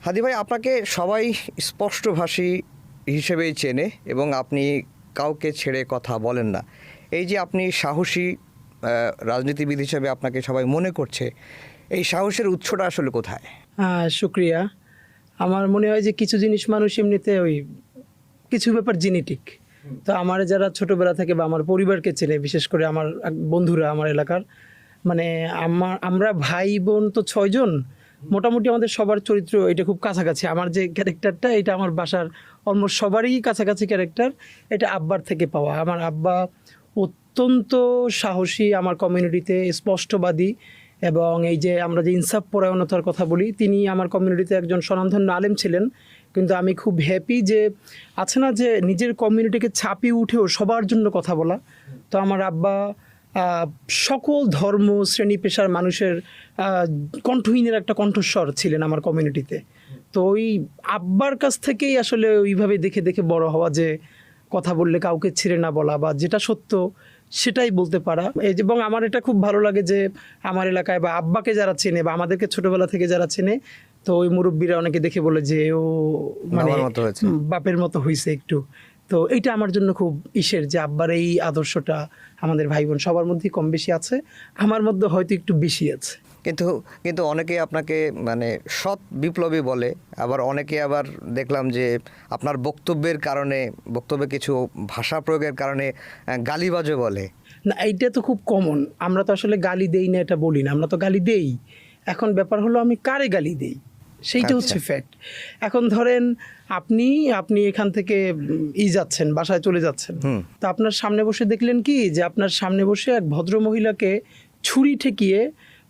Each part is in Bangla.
হাদি ভাই, আপনাকে সবাই স্পষ্টভাষী হিসেবেই চেনে এবং আপনি কাউকে ছেড়ে কথা বলেন না। এই যে আপনি সাহসী রাজনীতিবিদ হিসেবে আপনাকে সবাই মনে করছে, এই সাহসের উৎসটা আসলে কোথায়? শুক্রিয়া। আমার মনে হয় যে কিছু জিনিস মানুষ এমনিতে কিছু ব্যাপার জেনেটিক। তো আমার যারা ছোটবেলা থেকে বা আমার পরিবারকে চেনে, বিশেষ করে আমার বন্ধুরা, আমার এলাকার, মানে আমরা ভাই বোন তো 6 জন, মোটামুটি আমাদের সবার চরিত্র এটা খুব কাছাকাছি। আমার যে ক্যারেক্টারটা, এটা আমার বাসার অলমোস্ট সবারই কাছাকাছি ক্যারেক্টার। এটা আব্বার থেকে পাওয়া। আমার আব্বা অত্যন্ত সাহসী, আমার কমিউনিটিতে স্পষ্টবাদী, এবং এই যে আমরা যে ইনসাফ পরায়ণতার কথা বলি, তিনি আমার কমিউনিটিতে একজন স্বনামধন্য আলেম ছিলেন। কিন্তু আমি খুব হ্যাপি যে আছে না যে নিজের কমিউনিটিকে ছাপিয়ে উঠেও সবার জন্য কথা বলা। তো আমার আব্বা সকল ধর্ম, শ্রেণী পেশার মানুষের কণ্ঠহীনের একটা কণ্ঠস্বর ছিলেন আমার কমিউনিটিতে। তো ওই আব্বার কাছ থেকেই আসলে ওইভাবে দেখে দেখে বড় হওয়া, যে কথা বললে কাউকে ছেড়ে না বলা, বা যেটা সত্য সেটাই বলতে পারা। এবং আমার এটা খুব ভালো লাগে যে আমার এলাকায় বা আব্বাকে যারা চেনে বা আমাদেরকে ছোটবেলা থেকে যারা চেনে, তো ওই মুরব্বীরা অনেকে দেখে বলে যে ও মানে বাপের মতো হয়েছে একটু। তো এইটা আমার জন্য খুব যে আব্বার এই আদর্শটা আমাদের ভাই বোন সবার মধ্যেই কম বেশি আছে, আমার মধ্যে হয়তো একটু বেশি আছে। কিন্তু অনেকে আপনাকে মানে সৎ বিপ্লবী বলে, আবার অনেকে আবার দেখলাম যে আপনার বক্তব্যে কিছু ভাষা প্রয়োগের কারণে গালিবাজও বলে। না, এইটা তো খুব কমন। আমরা তো আসলে গালি দেই না এটা বলি না, আমরা তো গালি দেই। এখন ব্যাপার হলো আমি কারে গালি দেই, সেইটা হচ্ছে ফ্যাক্ট। এখন ধরেন আপনি এখান থেকে যাচ্ছেন, বাসায় চলে যাচ্ছেন, তো আপনার সামনে বসে দেখলেন কি যে আপনার সামনে বসে এক ভদ্র মহিলাকে ছুরি ঠেকিয়ে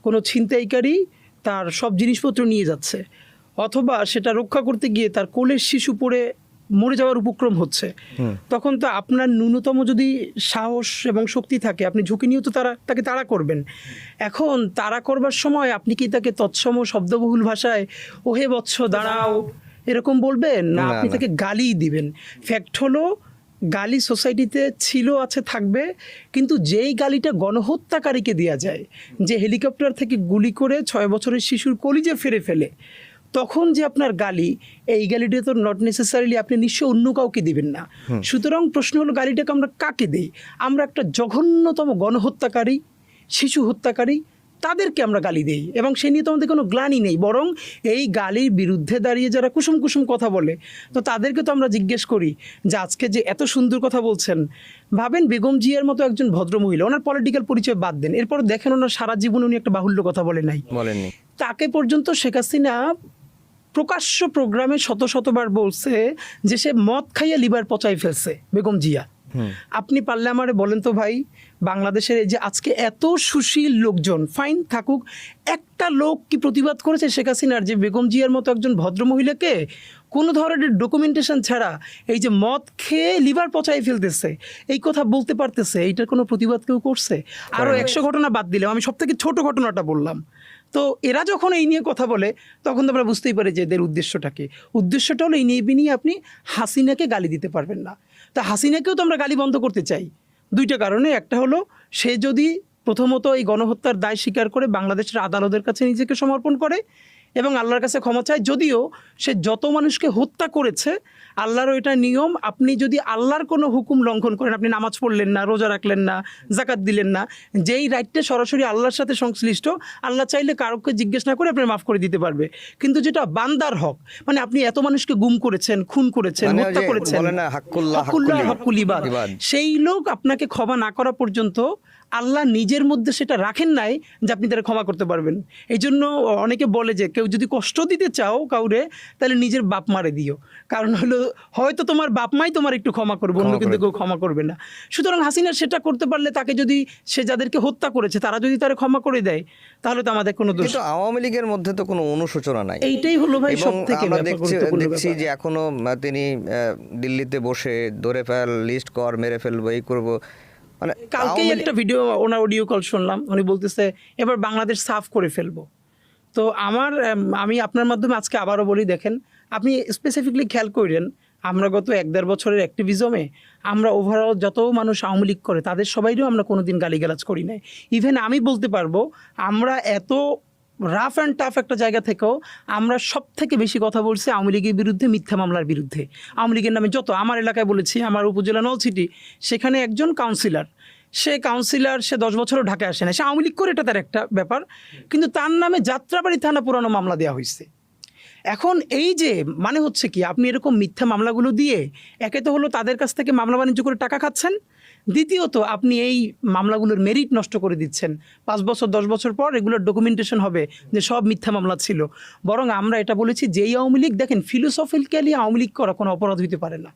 কোনো ছিনতাইকারী তার সব জিনিসপত্র নিয়ে যাচ্ছে, অথবা সেটা রক্ষা করতে গিয়ে তার কোলের শিশু পড়ে মরে যাওয়ার উপক্রম হচ্ছে, তখন তো আপনার ন্যূনতম যদি সাহস এবং শক্তি থাকে, আপনি ঝুঁকি নিয়েও তো তাকে তাড়া করবেন। এখন তাড়া করবার সময় আপনি কি তাকে তৎসম শব্দবহুল ভাষায় ওহে বৎস দাঁড়াও এরকম বলবেন না, আপনি তাকে গালি দিবেন। ফ্যাক্ট হলো গালি সোসাইটিতে আছে, থাকবে, কিন্তু যেই গালিটা গণহত্যাকারীকে দেওয়া যায়, যে হেলিকপ্টার থেকে গুলি করে 6 বছরের শিশুর কলিজা ফেরে ফেলে, তখন যে আপনার গালি, এই গালিটা তো নট নেসেসারিলি আপনি নিশ্চয় অন্য কাউকে দিবেন না। সুতরাং প্রশ্ন হলো গালিটাকে আমরা কাকে দিই? আমরা একটা জঘন্যতম গণহত্যাকারী, শিশু হত্যাকারী, তাদেরকে আমরা গালি দেই, এবং সে নিয়ে তো আমাদের কোনো গ্লানি নেই। বরং এই গালির বিরুদ্ধে দাঁড়িয়ে যারা কুসুম কুসুম কথা বলে, তো তাদেরকে তো আমরা জিজ্ঞেস করি যে আজকে যে এত সুন্দর কথা বলছেন, ভাবেন বেগম জিয়ার মতো একজন ভদ্রমহিলা, ওনার পলিটিক্যাল পরিচয় বাদ দেন, এরপর দেখেন ওনার সারা জীবনে উনি একটা বাহুল্য কথা বলেননি। তাকে পর্যন্ত শেখ হাসিনা প্রকাশ্য প্রোগ্রামে শতবার বলছে যে সে মদ খাইয়া লিভার পচাই ফেলছে বেগম জিয়া। আপনি পারলে আমারে বলেন তো ভাই, বাংলাদেশের এই যে আজকে এত সুশীল লোকজন, ফাইন থাকুক, একটা লোক কি প্রতিবাদ করেছে শেখ হাসিনার যে বেগম জিয়ার মতো একজন ভদ্রমহিলাকে কোনো ধরনের ডকুমেন্টেশন ছাড়া এই যে মদ খেয়ে লিভার পচাই ফেলতেছে এই কথা বলতে পারতেছে? এইটার কোনো প্রতিবাদ কেউ করছে? আরও 100 ঘটনা বাদ দিলাম, আমি সব থেকে ছোট ঘটনাটা বললাম। তো এরা যখন এই নিয়ে কথা বলে, তখন তো আমরা বুঝতেই পারি যে এদের উদ্দেশ্যটা কি। উদ্দেশ্যটা হলো এই নিয়ে আপনি হাসিনাকে গালি দিতে পারবেন না। তা হাসিনাকেও তো আমরা গালি বন্ধ করতে চাই 2টা কারণে। একটা হলো সে যদি প্রথমত এই গণহত্যার দায় স্বীকার করে বাংলাদেশের আদালতের কাছে নিজেকে সমর্পণ করে এবং আল্লাহর কাছে ক্ষমা চায়। যদিও সে যত মানুষকে হত্যা করেছে, আল্লাহর ওইটা নিয়ম, আপনি যদি আল্লাহর কোনো হুকুম লঙ্ঘন করেন, আপনি নামাজ পড়লেন না, রোজা রাখলেন না, জাকাত দিলেন না, যেই রাইটটা সরাসরি আল্লাহর সাথে সংশ্লিষ্ট, আল্লাহ চাইলে কারোকে জিজ্ঞেস না করে আপনার মাফ করে দিতে পারবে। কিন্তু যেটা বান্দার হক, মানে আপনি এত মানুষকে গুম করেছেন, খুন করেছেন, হত্যা করেছেন, হকুল ইবাদ, সেই লোক আপনাকে ক্ষমা না করা পর্যন্ত আল্লাহ নিজের মধ্যে সেটা রাখেন নাই যে আপনি তারা ক্ষমা করতে পারবেন। এই জন্য অনেকে বলে যে কেউ যদি কষ্ট দিতে চাও কাউরে, তাহলে নিজের বাপ মারে দিও। কারণ হলো হয়তো তোমার বাপ মাই তোমার একটু ক্ষমা করবে, অন্য কিন্তু কেউ ক্ষমা করবে না। সুতরাং হাসিনা সেটা করতে পারলে, তাকে যদি সে যাদেরকে হত্যা করেছে তারা যদি তারা ক্ষমা করে দেয়, তাহলে তো আমাদের কোনো দোষ। কিন্তু আওয়ামী লীগের মধ্যে তো কোনো অনুশোচনা নাই। এইটাই হলো ভাই সবথেকে দেখছি যে এখনো তিনি দিল্লিতে বসে ধরে ফেল, লিস্ট কর, মেরে ফেলবো, এই করবো। মানে কালকেই একটা ভিডিও, ওনার অডিও কল শুনলাম, উনি বলতেছে এবার বাংলাদেশ সাফ করে ফেলবো। তো আমি আপনার মাধ্যমে আজকে আবারও বলি, দেখেন আপনি স্পেসিফিকলি খেয়াল করেন, আমরা গত 1-1.5 বছরের অ্যাক্টিভিজমে আমরা ওভারঅল যত মানুষ আওয়ামী লীগ করে তাদের সবাইরও আমরা কোনোদিন গালিগালাজ করি নাই। ইভেন আমি বলতে পারবো আমরা এত রাফ অ্যান্ড টাফ একটা জায়গা থেকেও আমরা সব থেকে বেশি কথা বলছি আওয়ামী লীগের বিরুদ্ধে, মিথ্যা মামলার বিরুদ্ধে। আওয়ামী লীগের নামে যত, আমার এলাকায় বলেছি, আমার উপজেলা নলছিটি, সেখানে একজন কাউন্সিলর, সে 10 বছরও ঢাকায় আসে না, সে আওয়ামী লীগ করে, এটা তার একটা ব্যাপার, কিন্তু তার নামে যাত্রাবাড়ি থানা পুরানো মামলা দেওয়া হয়েছে। এখন এই যে মানে হচ্ছে কি, আপনি এরকম মিথ্যা মামলাগুলো দিয়ে একে তো হলো তাদের কাছ থেকে মামলা বাণিজ্য করে টাকা খাচ্ছেন, দ্বিতীয়ত আপনি এই মামলাগুলোর মেরিট নষ্ট করে দিচ্ছেন। 5 বছর 10 বছর পর এগুলোর ডকুমেন্টেশন হবে যে সব মিথ্যা মামলা ছিল। বরং আমরা এটা বলেছি যে এই আওয়ামী লীগ, দেখেন, ফিলোসফিক্যালি আওয়ামী লীগ করা কোনো অপরাধ হইতে পারে না,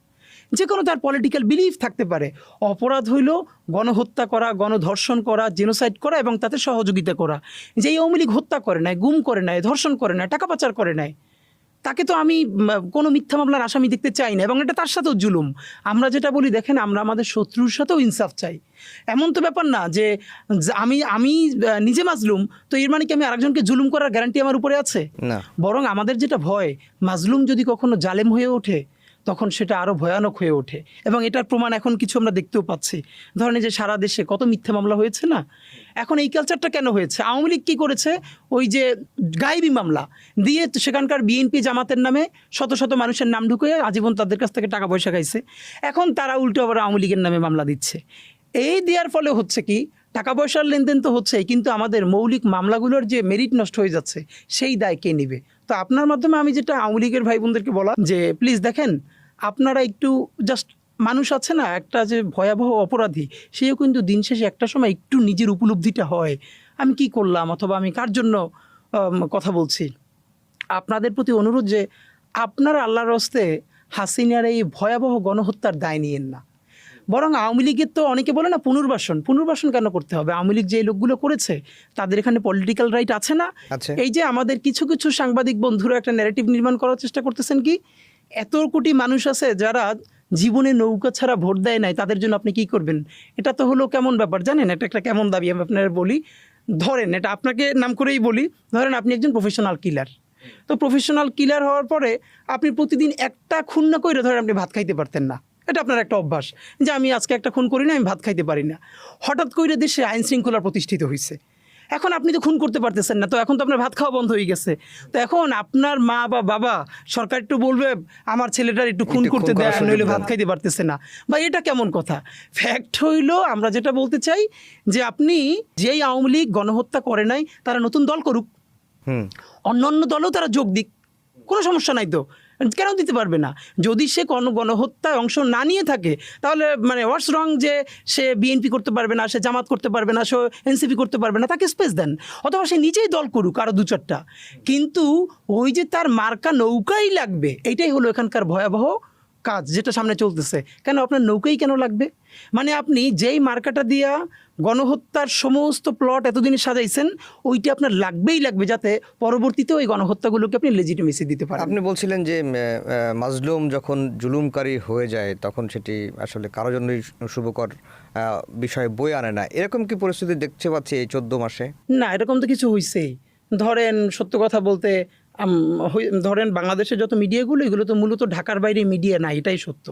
যে কোনো তার পলিটিক্যাল বিলিফ থাকতে পারে। অপরাধ হইল গণহত্যা করা, গণধর্ষণ করা, জেনোসাইড করা এবং তাতে সহযোগিতা করা। যে এই আওয়ামী লীগ হত্যা করে নাই, গুম করে নাই, ধর্ষণ করে নাই, টাকা পাচার করে নাই, তাকে তো আমি কোনো মিথ্যা মামলার আসামি দেখতে চাই না, এবং এটা তার সাথেও জুলুম। আমরা যেটা বলি, দেখেন, আমরা আমাদের শত্রুর সাথেও ইনসাফ চাই। এমন তো ব্যাপার না যে আমি নিজে মাজলুম, তো এর মানে কি আমি আরেকজনকে জুলুম করার গ্যারান্টি আমার উপরে আছে? না। বরং আমাদের যেটা ভয়, মাজলুম যদি কখনো জালেম হয়ে ওঠে তখন সেটা আরও ভয়ানক হয়ে ওঠে, এবং এটার প্রমাণ এখন কিছু আমরা দেখতেও পাচ্ছি। ধরেন যে সারা দেশে কত মিথ্যা মামলা হয়েছে না। এখন এই কালচারটা কেন হয়েছে? আওয়ামী লীগ কী করেছে, ওই যে গায়েবী মামলা দিয়ে সেখানকার বিএনপি জামাতের নামে শত শত মানুষের নাম ঢুকিয়ে আজীবন তাদের কাছ থেকে টাকা পয়সা খাইছে। এখন তারা উল্টো আবার আওয়ামী লীগের নামে মামলা দিচ্ছে। এই দেওয়ার ফলে হচ্ছে কি, টাকা পয়সার লেনদেন তো হচ্ছেই, কিন্তু আমাদের মৌলিক মামলাগুলোর যে মেরিট নষ্ট হয়ে যাচ্ছে সেই দায় কে নেবে? তো আপনার মাধ্যমে আমি যেটা আওয়ামী লীগের ভাই বোনদেরকে বলা, যে প্লিজ দেখেন, আপনারা একটু জাস্ট, মানুষ আছে না একটা যে ভয়াবহ অপরাধী, সেও কিন্তু দিন শেষে একটা সময় একটু নিজের উপলব্ধিটা হয়, আমি কি করলাম অথবা আমি কার জন্য কথা বলছি। আপনাদের প্রতি অনুরোধ যে আপনারা আল্লাহর হস্তে হাসিনার এই ভয়াবহ গণহত্যার দায় নিয়েন না। বরং আওয়ামী লীগের তো অনেকে বলে না পুনর্বাসন কেন করতে হবে? আওয়ামী লীগ যে লোকগুলো করেছে তাদের এখানে পলিটিক্যাল রাইট আছে না? এই যে আমাদের কিছু কিছু সাংবাদিক বন্ধুরা একটা ন্যারেটিভ নির্মাণ করার চেষ্টা করতেছেন কি, এত কোটি মানুষ আছে যারা জীবনে নৌকা ছাড়া ভোট দেয় নাই, তাদের জন্য আপনি কি করবেন? এটা তো হলো কেমন ব্যাপার জানেন? এটা একটা কেমন দাবি আমি আপনার বলি। ধরেন, এটা আপনাকে নাম করেই বলি, ধরেন আপনি একজন প্রফেশনাল কিলার। তো প্রফেশনাল কিলার হওয়ার পরে আপনি প্রতিদিন একটা খুন না করে ধরেন আপনি ভাত খাইতে পারতেন না, এটা আপনার একটা অভ্যাস যে আমি আজকে একটা খুন করি না, আমি ভাত খাইতে পারি না। হঠাৎ করে দেশে আইন শৃঙ্খলা প্রতিষ্ঠিত হয়েছে, এখন আপনি তো খুন করতে পারতেছেন না, তো এখন তো আপনার ভাত খাওয়া বন্ধ হয়ে গেছে। তো এখন আপনার মা বা বাবা, সরকার একটু বলবে আমার ছেলেটার একটু খুন করতে দেয়, নইলে ভাত খাইতে পারতেছে না, বা এটা কেমন কথা? ফ্যাক্ট হইল, আমরা যেটা বলতে চাই যে আপনি যেই আওয়ামী লীগ গণহত্যা করে নাই তারা নতুন দল করুক, অন্য দলেও তারা যোগ দিক, কোনো সমস্যা নাই তো, কেন দিতে পারবে না? যদি সে কোনো গণহত্যায় অংশ না নিয়ে থাকে তাহলে মানে হোয়াটস রং যে সে বিএনপি করতে পারবে না, সে জামাত করতে পারবে না, সে এনসিপি করতে পারবে না, তাকে স্পেস দেন, অথবা সে নিজেই দল করুক আরও 2-4টা। কিন্তু ওই যে তার মার্কা নৌকাই লাগবে, এইটাই হলো এখানকার ভয়াবহ কাজ যেটা সামনে চলতেছে। কেন আপনার নৌকাই কেন লাগবে? মানে আপনি যেই মার্কাটা দিয়া গণহত্যার সমস্ত প্লট এতদিন সাজাইছেন, ওইটা আপনার লাগবেই লাগবে, যাতে পরবর্তীতে ওই গণহত্যাগুলোকে আপনি লেজিটিমেসি দিতে পারেন। আপনি বলছিলেন যে মাজলুম যখন জুলুমকারী হয়ে যায় তখন সেটি আসলে কারো জন্যই শুভকর বিষয় বয়ে আনে না, এরকম কি পরিস্থিতি দেখতে পাচ্ছি এই 14 মাসে? না, এরকম তো কিছু হয়েছেই। ধরেন সত্য কথা বলতে, ধরেন বাংলাদেশের যত মিডিয়াগুলো, এগুলো তো মূলত ঢাকার বাইরে মিডিয়া না, এটাই সত্য।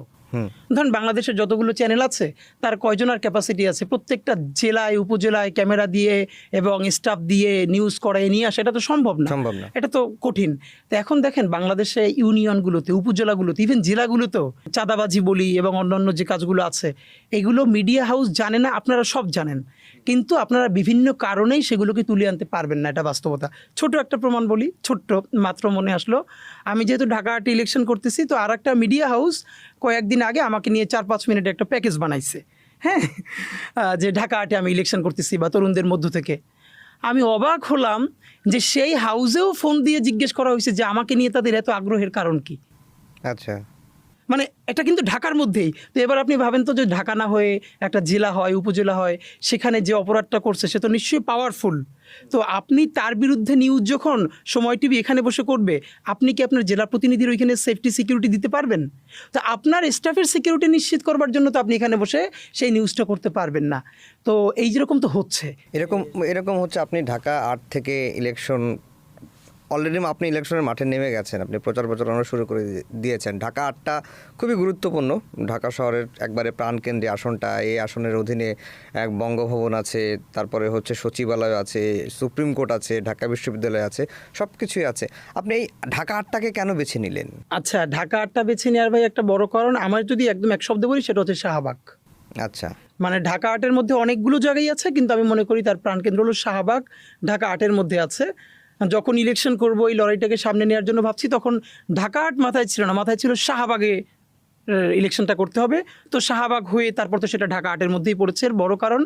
ধরেন বাংলাদেশের যতগুলো চ্যানেল আছে তার কয়জনের ক্যাপাসিটি আছে প্রত্যেকটা জেলায় উপজেলায় ক্যামেরা দিয়ে এবং স্টাফ দিয়ে নিউজ করায় নিয়ে আসা? এটা তো সম্ভব না, এটা তো কঠিন। তো এখন দেখেন বাংলাদেশে ইউনিয়নগুলোতে, উপজেলাগুলোতে, ইভেন জেলাগুলোতেও চাঁদাবাজি বলি এবং অন্যান্য যে কাজগুলো আছে, এগুলো মিডিয়া হাউস জানে না, আপনারা সব জানেন, কিন্তু আপনারা বিভিন্ন কারণেই সেগুলোকে তুলে আনতে পারবেন না, এটা বাস্তবতা। ছোট একটা প্রমাণ বলি, ছোট্ট মাত্র মনে আসলো, আমি যেহেতু ঢাকা আর্টে ইলেকশন করতেছি, তো আর একটা মিডিয়া হাউস কয়েকদিন আগে আমাকে নিয়ে 4-5 মিনিটে একটা প্যাকেজ বানাইছে, হ্যাঁ, যে ঢাকা আর্টে আমি ইলেকশন করতেছি বা তরুণদের মধ্য থেকে। আমি অবাক হলাম যে সেই হাউসেও ফোন দিয়ে জিজ্ঞেস করা হয়েছে যে আমাকে নিয়ে তাদের এত আগ্রহের কারণ কি। আচ্ছা, মানে এটা কিন্তু ঢাকার মধ্যেই। তো এবার আপনি ভাবেন তো, যে ঢাকা না হয়ে একটা জেলা হয়, উপজেলা হয়, সেখানে যে অপরাধটা করছে সে তো নিশ্চয়ই পাওয়ারফুল। তো আপনি তার বিরুদ্ধে নিউজ যখন সময় টিভি এখানে বসে করবে, আপনি কি আপনার জেলা প্রতিনিধির ওইখানে সেফটি সিকিউরিটি দিতে পারবেন? তো আপনার স্টাফের সিকিউরিটি নিশ্চিত করবার জন্য তো আপনি এখানে বসে সেই নিউজটা করতে পারবেন না। তো এই যেরকম তো হচ্ছে, এরকম হচ্ছে। আপনি ঢাকা 8 থেকে ইলেকশন অলরেডি আপনি ইলেকশনের মাঠে নেমে গেছেন, আপনি প্রচার প্রচারণা শুরু করে দিয়েছেন। ঢাকা 8টা খুবই গুরুত্বপূর্ণ, ঢাকা শহরের একবারে প্রাণকেন্দ্রে আসনটা। এই আসনের অধীনে এক বঙ্গভবন আছে, তারপরে হচ্ছে সচিবালয় আছে, সুপ্রিম কোর্ট আছে, ঢাকা বিশ্ববিদ্যালয় আছে, সব কিছুই আছে। আপনি এই ঢাকা 8টাকে কেন বেছে নিলেন? আচ্ছা, ঢাকা 8টা বেছে নেওয়ার ভাই একটা বড় কারণ, আমার যদি একদম এক শব্দে বলি সেটা হচ্ছে শাহবাগ। আচ্ছা, মানে ঢাকা 8-এর মধ্যে অনেকগুলো জায়গায় আছে, কিন্তু আমি মনে করি তার প্রাণকেন্দ্র হলো শাহবাগ, ঢাকা 8-এর মধ্যে আছে। যখন ইলেকশন করবো, এই লড়াইটাকে সামনে নেওয়ার জন্য ভাবছি, তখন ঢাকা 8 মাথায় ছিল না, মাথায় ছিল শাহবাগে ইলেকশনটা করতে হবে। তো শাহবাগ হয়ে তারপর তো সেটা ঢাকা 8-এর মধ্যেই পড়েছে। এর বড় কারণ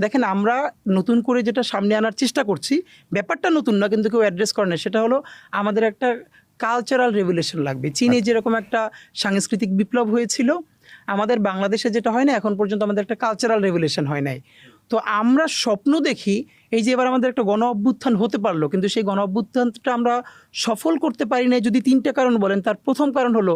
দেখেন, আমরা নতুন করে যেটা সামনে আনার চেষ্টা করছি, ব্যাপারটা নতুন না, কিন্তু কেউ অ্যাড্রেস করে না, সেটা হলো আমাদের একটা কালচারাল রেভলিউশন লাগবে। চীনে যেরকম একটা সাংস্কৃতিক বিপ্লব হয়েছিল, আমাদের বাংলাদেশে যেটা হয় না এখন পর্যন্ত, আমাদের একটা কালচারাল রেভলিউশন হয় নাই। তো আমরা স্বপ্ন দেখি এই যে এবার আমাদের একটা গণ অভ্যুত্থান হতে পারলো, কিন্তু সেই গণ অভ্যুত্থানটা আমরা সফল করতে পারি নাই যদি 3টে কারণ বলেন। তার প্রথম কারণ হলো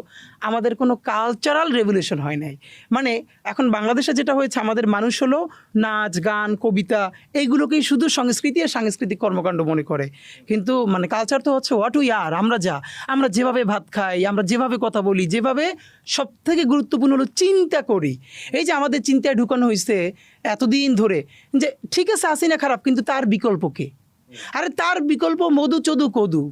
আমাদের কোনো কালচারাল রেভলিউশন হয় নাই। মানে এখন বাংলাদেশে যেটা হয়েছে, আমাদের মানুষ হলো নাচ গান কবিতা এইগুলোকেই শুধু সংস্কৃতি আর সাংস্কৃতিক কর্মকাণ্ড মনে করে, কিন্তু মানে কালচার তো হচ্ছে হোয়াট উই আর, আমরা যেভাবে ভাত খাই, আমরা যেভাবে কথা বলি, যেভাবে সব থেকে গুরুত্বপূর্ণ হলো চিন্তা করি। এই যে আমাদের চিন্তায় ঢুকানো হয়েছে এতদিন ধরে যে ঠিক আছে হাসিনা খারাপ, কিন্তু তার বিকল্প কে? আরে তার বিকল্প মধু চদু কদু,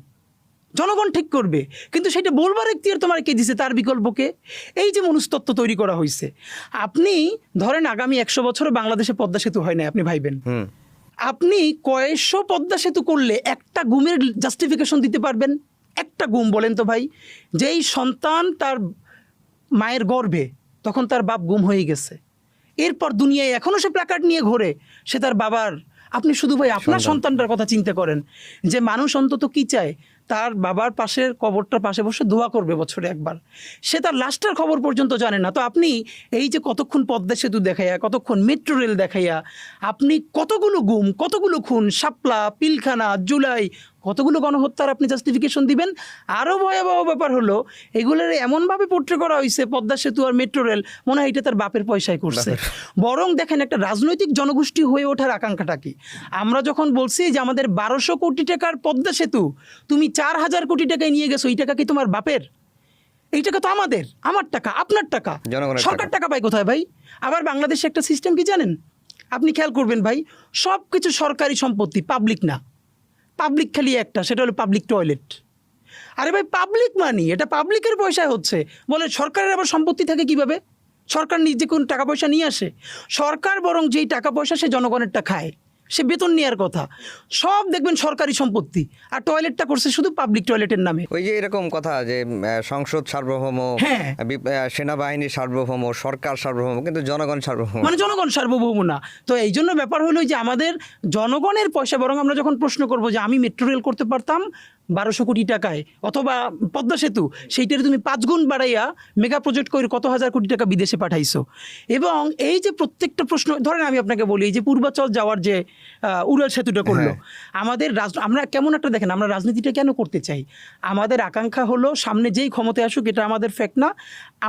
জনগণ ঠিক করবে, কিন্তু সেটা বলবার এখতিয়ার তোমার কে দিছে? তার বিকল্পকে। এই যে মনস্তত্ত্ব তৈরি করা হয়েছে, আপনি ধরেন আগামী 100 বছরে বাংলাদেশে পদ্মা সেতু হয় না, আপনি ভাইবেন আপনি কয়েকশো পদ্মা সেতু করলে একটা গুমের জাস্টিফিকেশন দিতে পারবেন? একটা গুম বলেন তো ভাই। যেই সন্তান তার মায়ের গর্ভে, তখন তার বাপ গুম হয়ে গেছে, এরপর দুনিয়ায় এখনও সে প্ল্যাকার্ড নিয়ে ঘোরে, সে তার বাবার। আপনি শুধু ভাই আপনার সন্তানটার কথা চিন্তা করেন, যে মানুষ অন্তত কি চায়, তার বাবার পাশের কবরটার পাশে বসে দোয়া করবে বছরে একবার, সে তার লাস্টের খবর পর্যন্ত জানে না। তো আপনি এই যে কতক্ষণ পদ্মা সেতু দেখাইয়া, কতক্ষণ মেট্রো রেল দেখাইয়া, আপনি কতগুলো গুম, কতগুলো খুন, শাপলা, পিলখানা, জুলাই, কতগুলো গণহত্যার আপনি জাস্টিফিকেশন দিবেন? আরও ভয়াবহ ব্যাপার হলো, এগুলোর এমনভাবে পোট্রে করা হয়েছে পদ্মা সেতু আর মেট্রো রেল, মনে হয় এটা তার বাপের পয়সায় করছে। বরং দেখেন একটা রাজনৈতিক জনগোষ্ঠী হয়ে ওঠার আকাঙ্ক্ষাটা কি। আমরা যখন বলছি যে আমাদের 1200 কোটি টাকার পদ্মা সেতু তুমি 4000 কোটি টাকায় নিয়ে গেছো, এই টাকা কি তোমার বাপের? এই টাকা তো আমাদের, আমার টাকা, আপনার টাকা, সরকার টাকা পায় কোথায় ভাই? আবার বাংলাদেশে একটা সিস্টেম কি জানেন, আপনি খেয়াল করবেন ভাই, সব কিছু সরকারি সম্পত্তি, পাবলিক না। পাবলিক খালি একটা, সেটা হলো পাবলিক টয়লেট। আরে ভাই পাবলিক মানি, এটা পাবলিকের পয়সায় হচ্ছে, বলে সরকারের আবার সম্পত্তি থাকে কিভাবে? সরকার নিজে কোন টাকা পয়সা নিয়ে আসে? সরকার বরং যেই টাকা পয়সা সে জনগণেরটা খায়, সে বেতন নেওয়ার কথা, সব দেখবেন সরকারি সম্পত্তি, আর টয়লেটটা করছে শুধু পাবলিক টয়লেটের নামে। ওই যে এরকম কথা যে সংসদ সার্বভৌম, হ্যাঁ, সেনাবাহিনী সার্বভৌম, সরকার সার্বভৌম, কিন্তু জনগণ সার্বভৌম, মানে জনগণ সার্বভৌম না। তো এই জন্য ব্যাপার হলো যে আমাদের জনগণের পয়সা, বরং আমরা যখন প্রশ্ন করব যে আমি মেট্রো রেল করতে পারতাম 1200 কোটি টাকায়, অথবা পদ্মা সেতু, সেইটারে তুমি 5 গুণ বাড়াইয়া মেগা প্রজেক্ট করে কত হাজার কোটি টাকা বিদেশে পাঠাইছো। এবং এই যে প্রত্যেকটা প্রশ্ন, ধরেন আমি আপনাকে বলি, এই যে পূর্বাচল যাওয়ার যে উড়াল সেতুটা করলো, আমাদের আমরা কেমন একটা, দেখেন আমরা রাজনীতিটা কেন করতে চাই, আমাদের আকাঙ্ক্ষা হলো সামনে যেই ক্ষমতায় আসুক, এটা আমাদের ফ্যাক্ট না,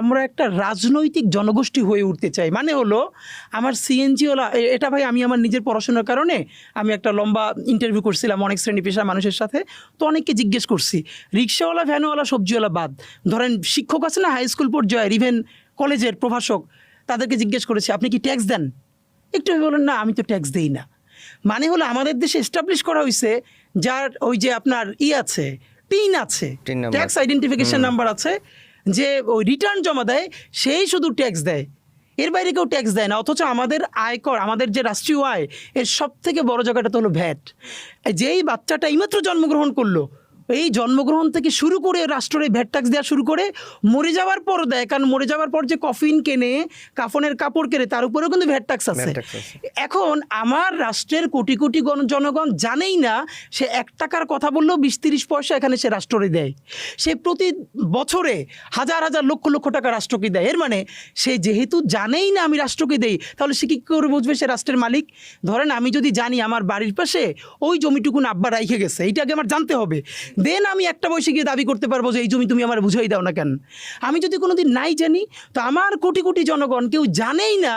আমরা একটা রাজনৈতিক জনগোষ্ঠী হয়ে উঠতে চাই। মানে হলো আমার সিএনজিওলা, এটা ভাই আমি আমার নিজের পড়াশোনার কারণে আমি একটা লম্বা ইন্টারভিউ করছিলাম অনেক শ্রেণী পেশার মানুষের সাথে, তো অনেককে জিজ্ঞেস করছি, রিক্সাওয়ালা, ভ্যানওয়ালা, সবজিওয়ালা বাদ, ধরেন শিক্ষক আছে না হাই স্কুল পর্যায়ের, ইভেন কলেজের প্রভাষক, তাদেরকে জিজ্ঞেস করেছি আপনি কি ট্যাক্স দেন? একটু বলেন না আমি তো ট্যাক্স দেই না। মানে হলো আমাদের দেশে এস্টাবলিশ করা হয়েছে, যার ওই যে আপনার আছে, টিন আছে, ট্যাক্স আইডেন্টিফিকেশন নাম্বার আছে, যে ওই রিটার্ন জমা দেয় সেই শুধু ট্যাক্স দেয়, এর বাইরে কেউ ট্যাক্স দেয় না। অথচ আমাদের আয়কর, আমাদের যে রাষ্ট্রীয় আয়, এর সব থেকে বড় জায়গাটা তো হলো ভ্যাট। যেই বাচ্চাটা এইমাত্র জন্মগ্রহণ করলো, এই জন্মগ্রহণ থেকে শুরু করে রাষ্ট্রে ভ্যাট ট্যাক্স দেওয়া শুরু করে, মরে যাওয়ার পর দেয়, কারণ মরে যাওয়ার পর যে কফিন কেনে, কাফনের কাপড় কেনে, তার উপরেও কিন্তু ভ্যাট ট্যাক্স আছে। এখন আমার রাষ্ট্রের কোটি কোটি জনগণ জানেই না, সে 1 টাকার কথা বললেও 20-30 পয়সা এখানে সে রাষ্ট্রে দেয়, সে প্রতি বছরে হাজার হাজার লক্ষ লক্ষ টাকা রাষ্ট্রকে দেয়। এর মানে সে যেহেতু জানেই না আমি রাষ্ট্রকে দেই, তাহলে সে কী করে বুঝবে সে রাষ্ট্রের মালিক? ধরেন আমি যদি জানি আমার বাড়ির পাশে ওই জমিটুকুন আব্বা রাইখে গেছে, এইটা আগে আমার জানতে হবে দেন আমি একটা বয়সে গিয়ে দাবি করতে পারবো যে এই জমি তুমি আমার বুঝাই দাও না কেন। আমি যদি কোনোদিন নাই জানি, তো আমার কোটি কোটি জনগণ কেউ জানেই না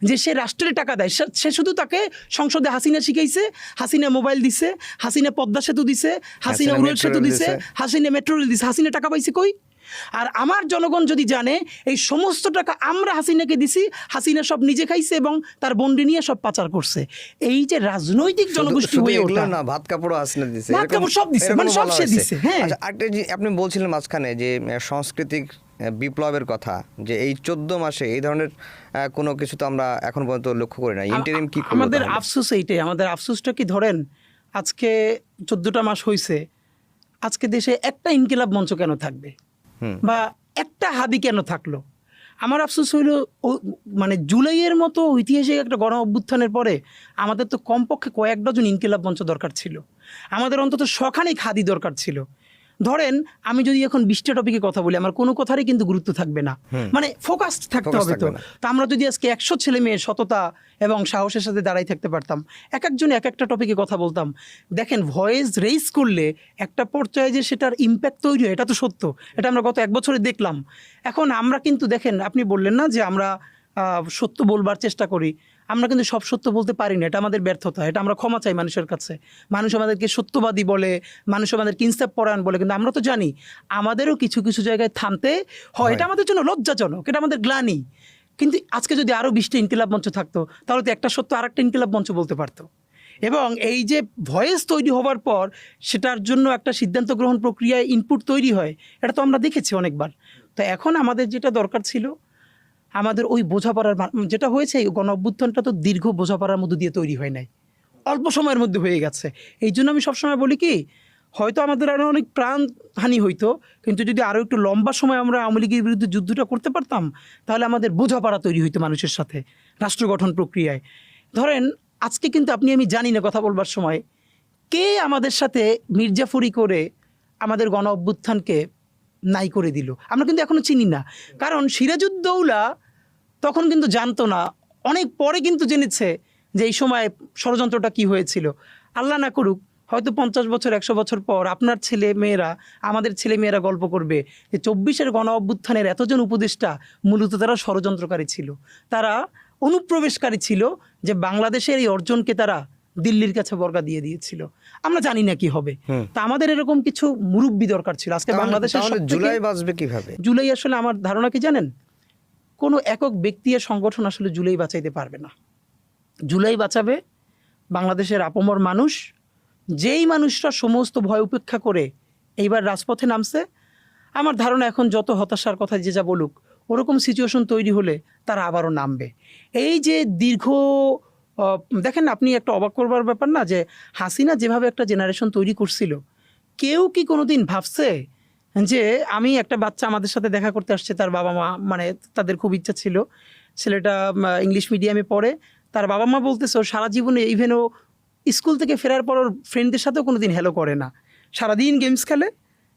যে সে রাষ্ট্রের টাকা দেয়। সে শুধু তাকে সংসদে হাসিনা শিখাইছে, হাসিনা মোবাইল দিছে, হাসিনা পদ্মা সেতু দিছে, হাসিনা উড়াল সেতু দিছে, হাসিনা মেট্রো রেল দিছে। হাসিনা টাকা পাইছে কই? আর আমার জনগণ যদি জানে এই সমস্ত টাকা আমরা হাসিনাকে দিছি, হাসিনা সব নিজে খাইছে এবং তার বন্ডি নিয়ে সব পাচার করছে। এই যে রাজনৈতিক জনগোষ্ঠী হয়ে ওঠা, না ভাত কাপড়ও হাসিনা দিছে, ভাত কাপড় সব দিছে, মানে সব সে দিছে। হ্যাঁ, আচ্ছা, আরেকটা আপনি বলছিলেন মাঝখানে যে সাংস্কৃতিক বিপ্লবের কথা, যে এই 14 মাসে এই ধরনের কোনো কিছু তো আমরা এখন পর্যন্ত লক্ষ্য করি না। ইন্টারিম কি করলো আমাদের তাহলে? আফসোস এইটাই, আমাদের আফসোসটা কি, ধরেন আজকে 14টা মাস হয়েছে, আজকে দেশে একটা ইনকিলাব মঞ্চ কেন থাকবে বা একটা হাদি কেন থাকলো? আমার আফসোস হইল মানে জুলাইয়ের মতো ঐতিহাসিক একটা গণ অভ্যুত্থানের পরে আমাদের তো কমপক্ষে কয়েক ডজন ইনকিলাব মঞ্চ দরকার ছিল, আমাদের অন্তত শখানেক হাদি দরকার ছিল। ধরেন আমি যদি এখন 20টা টপিকে কথা বলি, আমার কোনো কথারই কিন্তু গুরুত্ব থাকবে না, মানে ফোকাসড থাকতে হবে। তো আমরা যদি আজকে 100 ছেলে মেয়ে সততা এবং সাহসের সাথে দাঁড়াই থাকতে পারতাম, এক একজন এক একটা টপিকে কথা বলতাম, দেখেন ভয়েস রেইজ করলে একটা পর্যায়ে যে সেটার ইম্প্যাক্ট তৈরি হয়, এটা তো সত্য, এটা আমরা গত 1 বছরে দেখলাম। এখন আমরা কিন্তু দেখেন, আপনি বললেন না যে আমরা সত্য বলবার চেষ্টা করি, আমরা কিন্তু সব সত্য বলতে পারি না, এটা আমাদের ব্যর্থতা, এটা আমরা ক্ষমা চাই মানুষের কাছে। মানুষ আমাদেরকে সত্যবাদী বলে, মানুষ আমাদেরকে ইনসাফ পরায়ণ বলে, কিন্তু আমরা তো জানি আমাদেরও কিছু কিছু জায়গায় থামতে হয়, এটা আমাদের জন্য লজ্জাজনক, এটা আমাদের গ্লানি। কিন্তু আজকে যদি আরও 20টা ইনকিলাব মঞ্চ থাকতো, তাহলে তো একটা সত্য আর একটা ইনকিলাব মঞ্চ বলতে পারতো। এবং এই যে ভয়েস তৈরি হওয়ার পর সেটার জন্য একটা সিদ্ধান্ত গ্রহণ প্রক্রিয়ায় ইনপুট তৈরি হয়, এটা তো আমরা দেখেছি অনেকবার। তো এখন আমাদের যেটা দরকার ছিল, আমাদের ওই বোঝাপড়ার যেটা হয়েছে, এই গণ অভ্যুত্থানটা তো দীর্ঘ বোঝাপড়ার মধ্যে দিয়ে তৈরি হয় নাই, অল্প সময়ের মধ্যে হয়ে গেছে। এই জন্য আমি সবসময় বলি কি, হয়তো আমাদের আরও অনেক প্রাণহানি হইতো, কিন্তু যদি আরও একটু লম্বা সময় আমরা আওয়ামী লীগের বিরুদ্ধে যুদ্ধটা করতে পারতাম, তাহলে আমাদের বোঝাপড়া তৈরি হইতো মানুষের সাথে রাষ্ট্র গঠন প্রক্রিয়ায়। ধরেন আজকে কিন্তু আপনি আমি জানি না কথা বলবার সময় কে আমাদের সাথে মির্জাফরি করে আমাদের গণ অভ্যুত্থানকে নাই করে দিল, আমরা কিন্তু এখনো চিনি না। কারণ সিরাজউদ্দৌলা তখন কিন্তু জানতো না, অনেক পরে কিন্তু জেনেছে যে এই সময় ষড়যন্ত্রটা কি হয়েছিল। আল্লাহ না করুক, হয়তো 50 বছর 100 বছর পর আপনার ছেলে মেয়েরা, আমাদের ছেলে মেয়েরা গল্প করবে যে 24-এর গণ অভ্যুত্থানের এতজন উপদেষ্টা মূলত তারা ষড়যন্ত্রকারী ছিল, তারা অনুপ্রবেশকারী ছিল, যে বাংলাদেশের এই অর্জনকে তারা দিল্লির কাছে বর্গা দিয়ে দিয়েছিল। আমরা জানি না কি হবে। তা আমাদের এরকম কিছু মুরব্বি দরকার ছিল। আজকে বাংলাদেশের জুলাই বাঁচবে কিভাবে? জুলাই আসলে আমার ধারণা কি জানেন, কোনো একক ব্যক্তি আর সংগঠন আসলে জুলাই বাঁচাইতে পারবে না। জুলাই বাঁচাবে বাংলাদেশের আপমর মানুষ, যেই মানুষরা সমস্ত ভয় উপেক্ষা করে এইবার রাজপথে নামছে। আমার ধারণা এখন যত হতাশার কথা যে যা বলুক, ওরকম সিচুয়েশন তৈরি হলে তারা আবারও নামবে। এই যে দীর্ঘ দেখেন, আপনি একটা অবাক করবার ব্যাপার না, যে হাসিনা যেভাবে একটা জেনারেশন তৈরি করছিল, কেউ কি কোনোদিন ভাবছে যে আমি একটা বাচ্চা আমাদের সাথে দেখা করতে আসছে, তার বাবা মা, মানে তাদের খুব ইচ্ছা ছিল, ছেলেটা ইংলিশ মিডিয়ামে পড়ে, তার বাবা মা বলতেছে ও সারা জীবনে ইভেন ও স্কুল থেকে ফেরার পর ওর ফ্রেন্ডদের সাথেও কোনো দিন হ্যালো করে না, সারাদিন গেমস খেলে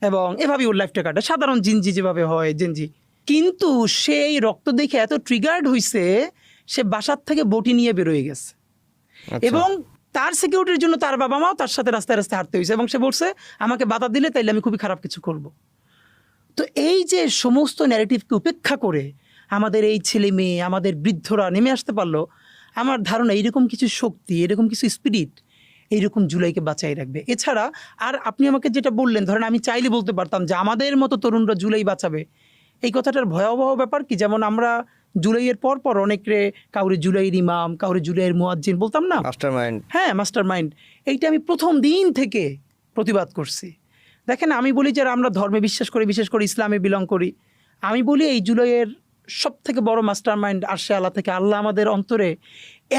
এবং এভাবেই ওর লাইফটা কাটে, সাধারণ জিনজি যেভাবে হয় জেনজি। কিন্তু সেই রক্ত দেখে এত ট্রিগার্ড হয়েছে, সে বাসার থেকে বটি নিয়ে বেরোয় গেছে এবং তার সিকিউরিটির জন্য তার বাবা মাও তার সাথে রাস্তায় রাস্তায় হাঁটতে হয়েছে এবং সে বলছে আমাকে বাধা দিলে তাইলে আমি খুবই খারাপ কিছু করব। তো এই যে সমস্ত ন্যারেটিভকে উপেক্ষা করে আমাদের এই ছেলে মেয়ে, আমাদের বৃদ্ধরা নেমে আসতে পারলো, আমার ধারণা এইরকম কিছু শক্তি, এরকম কিছু স্পিরিট এইরকম জুলাইকে বাঁচাই রাখবে। এছাড়া আর আপনি আমাকে যেটা বললেন, ধরেন আমি চাইলে বলতে পারতাম যে আমাদের মতো তরুণরা জুলাই বাঁচাবে, এই কথাটার ভয়াবহ ব্যাপার কি, যেমন আমরা জুলাইয়ের পর পর অনেকে কাউরে জুলাইয়ের ইমাম, কাউরে জুলাইয়ের মুয়াজ্জিন বলতাম না, মাস্টার মাইন্ড। হ্যাঁ, মাস্টার মাইন্ড। এইটা আমি প্রথম দিন থেকে প্রতিবাদ করছি। দেখেন, আমি বলি যারা আমরা ধর্মে বিশ্বাস করি, বিশেষ করে ইসলামে বিলং করি, আমি বলি এই জুলাইয়ের সব থেকে বড় মাস্টার মাইন্ড আরশে আল্লাহ থেকে। আল্লাহ আমাদের অন্তরে